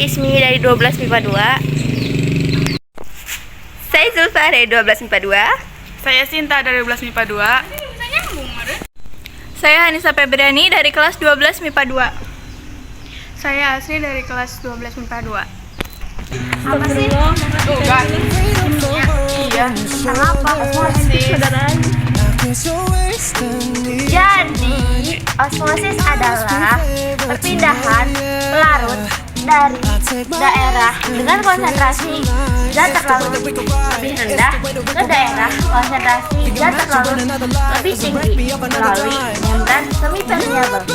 Ismi dari 12 MIPA 2. Saya Zulfa dari 12 MIPA 2. Saya Sinta dari 12 MIPA 2. Saya Hanisa Febriani dari kelas 12 MIPA 2. Saya Asri dari kelas 12 MIPA 2. Apa sih? Iya. Tentang apa? Osmosis. Jadi, osmosis adalah perpindahan pelarut dari daerah dengan konsentrasi zat terlalu lebih rendah ke daerah konsentrasi zat terlalu lebih tinggi melalui membran semipermeabel.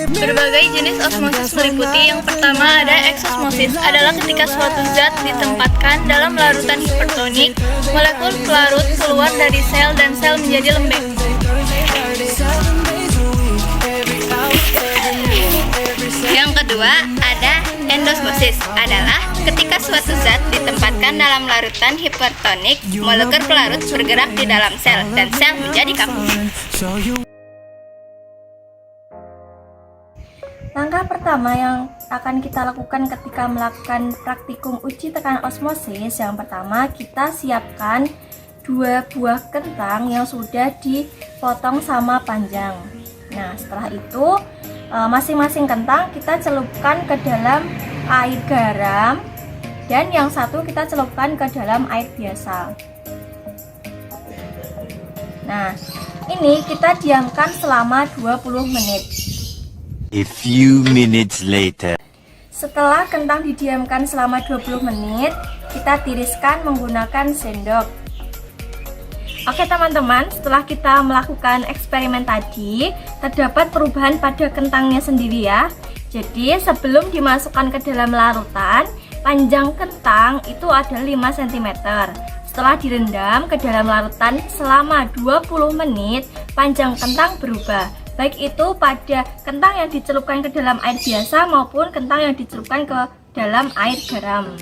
Berbagai jenis osmosis meliputi yang pertama ada eksosmosis, adalah ketika suatu zat ditempatkan dalam larutan hipertonik, molekul pelarut keluar dari sel dan sel menjadi lembek. Yang kedua ada endosmosis, adalah ketika suatu zat ditempatkan dalam larutan hipertonik, molekul pelarut bergerak di dalam sel dan sel menjadi kaku. Langkah pertama yang akan kita lakukan ketika melakukan praktikum uji tekanan osmosis, yang pertama kita siapkan 2 buah kentang yang sudah dipotong sama panjang. Nah, setelah itu masing-masing kentang kita celupkan ke dalam air garam dan yang satu kita celupkan ke dalam air biasa. Nah, ini kita diamkan selama 20 menit. A few minutes later. Setelah kentang didiamkan selama 20 menit, kita tiriskan menggunakan sendok. Oke teman-teman, setelah kita melakukan eksperimen tadi, terdapat perubahan pada kentangnya sendiri ya. Jadi sebelum dimasukkan ke dalam larutan, panjang kentang itu ada 5 cm. Setelah direndam ke dalam larutan selama 20 menit, panjang kentang berubah. Baik itu pada kentang yang dicelupkan ke dalam air biasa maupun kentang yang dicelupkan ke dalam air garam.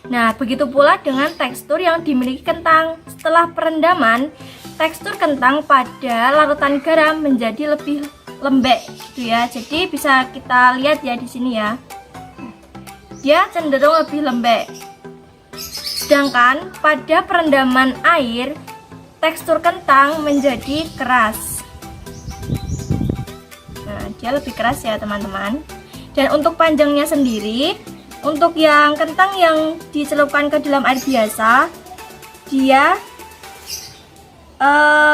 Nah, begitu pula dengan tekstur yang dimiliki kentang. Setelah perendaman, tekstur kentang pada larutan garam menjadi lebih lembek gitu ya. Jadi bisa kita lihat ya di sini ya. Dia cenderung lebih lembek. Sedangkan pada perendaman air, tekstur kentang menjadi keras. Nah, dia lebih keras ya teman-teman. Dan untuk panjangnya sendiri, untuk yang kentang yang dicelupkan ke dalam air biasa, dia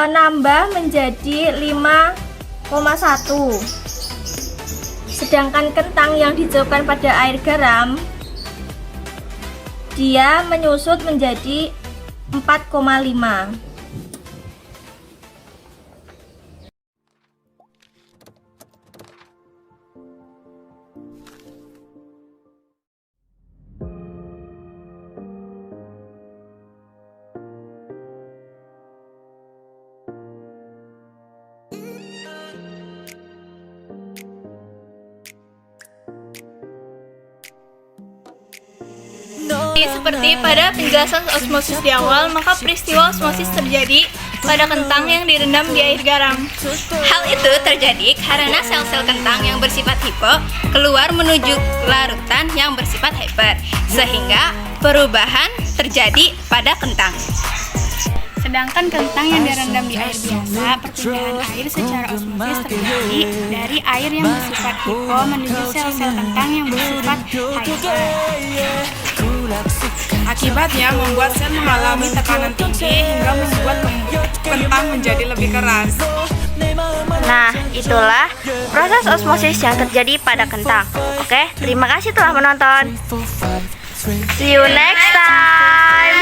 nambah menjadi 5,1. Sedangkan kentang yang dicelupkan pada air garam, dia menyusut menjadi 4,5. Seperti pada penjelasan osmosis di awal, maka peristiwa osmosis terjadi pada kentang yang direndam di air garam. Hal itu terjadi karena sel-sel kentang yang bersifat hipo keluar menuju larutan yang bersifat hyper, sehingga perubahan terjadi pada kentang. Sedangkan kentang yang direndam di air biasa, perpindahan air secara osmosis terjadi dari air yang bersifat hipo menuju sel-sel kentang yang bersifat hyper. Akibatnya membuat sel mengalami tekanan tinggi hingga membuat kentang menjadi lebih keras. Nah, itulah proses osmosis yang terjadi pada kentang. Oke, terima kasih telah menonton. See you next time.